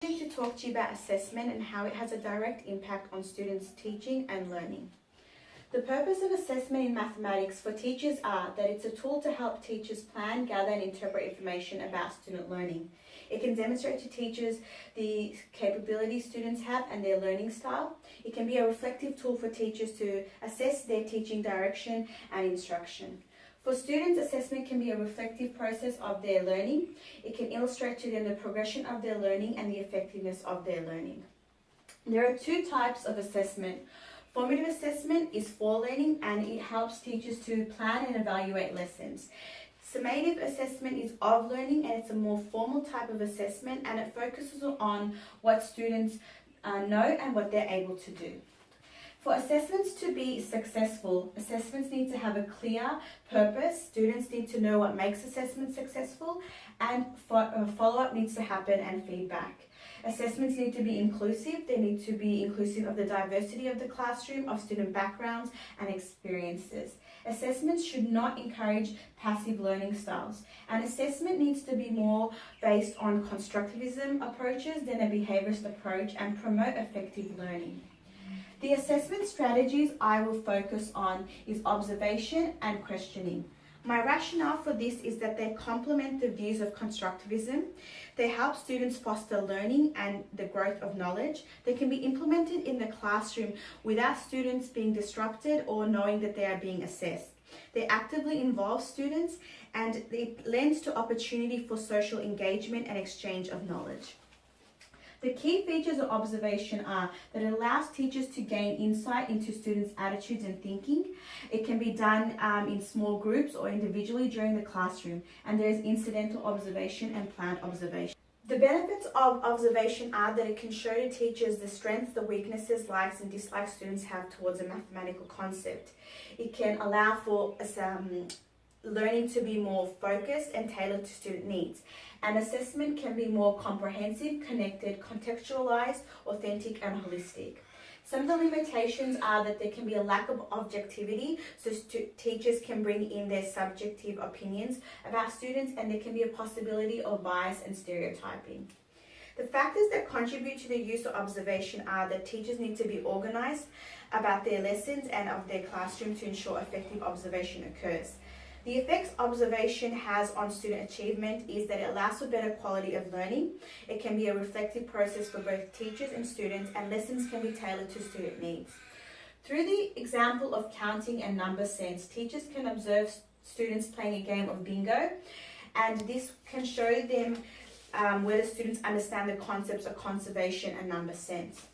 I'm going to talk to you about assessment and how it has a direct impact on students' teaching and learning. The purpose of assessment in mathematics for teachers are that it's a tool to help teachers plan, gather and interpret information about student learning. It can demonstrate to teachers the capabilities students have and their learning style. It can be a reflective tool for teachers to assess their teaching direction and instruction. For students, assessment can be a reflective process of their learning. It can illustrate to them the progression of their learning and the effectiveness of their learning. There are two types of assessment. Formative assessment is for learning and it helps teachers to plan and evaluate lessons. Summative assessment is of learning and it's a more formal type of assessment and it focuses on what students know and what they're able to do. For assessments to be successful, assessments need to have a clear purpose. Students need to know what makes assessment successful and follow-up needs to happen and feedback. Assessments need to be inclusive. They need to be inclusive of the diversity of the classroom, of student backgrounds and experiences. Assessments should not encourage passive learning styles. And assessment needs to be more based on constructivism approaches than a behaviorist approach and promote effective learning. The assessment strategies I will focus on is observation and questioning. My rationale for this is that they complement the views of constructivism. They help students foster learning and the growth of knowledge. They can be implemented in the classroom without students being disrupted or knowing that they are being assessed. They actively involve students and it lends to opportunity for social engagement and exchange of knowledge. The key features of observation are that it allows teachers to gain insight into students' attitudes and thinking. It can be done in small groups or individually during the classroom, and there is incidental observation and planned observation. The benefits of observation are that it can show to teachers the strengths, the weaknesses, likes and dislikes students have towards a mathematical concept. It can allow for learning to be more focused and tailored to student needs. And assessment can be more comprehensive, connected, contextualized, authentic and holistic. Some of the limitations are that there can be a lack of objectivity, so teachers can bring in their subjective opinions about students and there can be a possibility of bias and stereotyping. The factors that contribute to the use of observation are that teachers need to be organized about their lessons and of their classroom to ensure effective observation occurs. The effects observation has on student achievement is that it allows for better quality of learning. It can be a reflective process for both teachers and students, and lessons can be tailored to student needs. Through the example of counting and number sense, teachers can observe students playing a game of bingo, and this can show them whether students understand the concepts of conservation and number sense.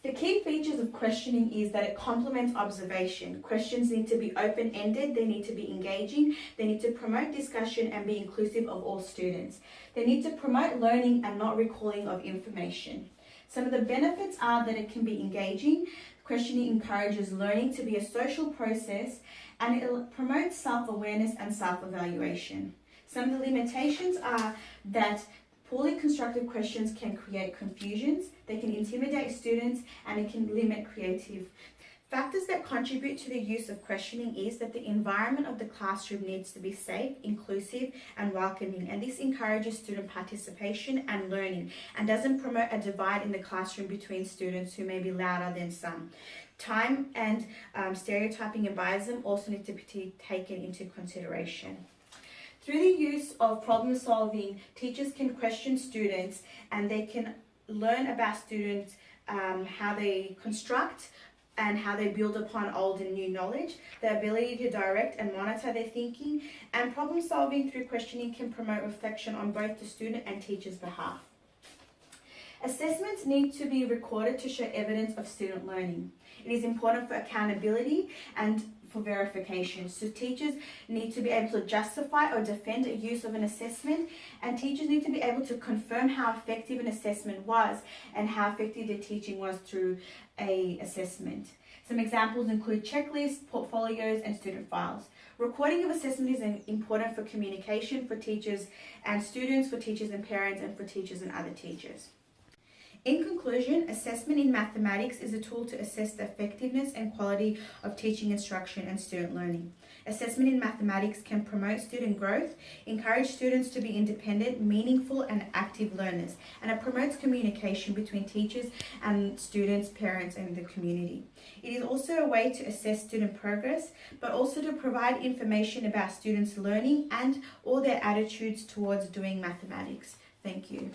The key features of questioning is that it complements observation. Questions need to be open-ended, they need to be engaging, they need to promote discussion and be inclusive of all students. They need to promote learning and not recalling of information. Some of the benefits are that it can be engaging. Questioning encourages learning to be a social process and it promotes self-awareness and self-evaluation. Some of the limitations are that poorly constructed questions can create confusions, they can intimidate students, and it can limit creative. Factors that contribute to the use of questioning is that the environment of the classroom needs to be safe, inclusive, and welcoming, and this encourages student participation and learning, and doesn't promote a divide in the classroom between students who may be louder than some. Time and stereotyping and biasm also need to be taken into consideration. Through the use of problem solving, teachers can question students and they can learn about students, how they construct and how they build upon old and new knowledge, the ability to direct and monitor their thinking, and problem solving through questioning can promote reflection on both the student and teacher's behalf. Assessments need to be recorded to show evidence of student learning. It is important for accountability and for verification. So teachers need to be able to justify or defend a use of an assessment, and teachers need to be able to confirm how effective an assessment was and how effective the teaching was through an assessment. Some examples include checklists, portfolios, and student files. Recording of assessment is important for communication for teachers and students, for teachers and parents, and for teachers and other teachers. In conclusion, assessment in mathematics is a tool to assess the effectiveness and quality of teaching instruction and student learning. Assessment in mathematics can promote student growth, encourage students to be independent, meaningful, and active learners, and it promotes communication between teachers and students, parents, and the community. It is also a way to assess student progress, but also to provide information about students' learning and or their attitudes towards doing mathematics. Thank you.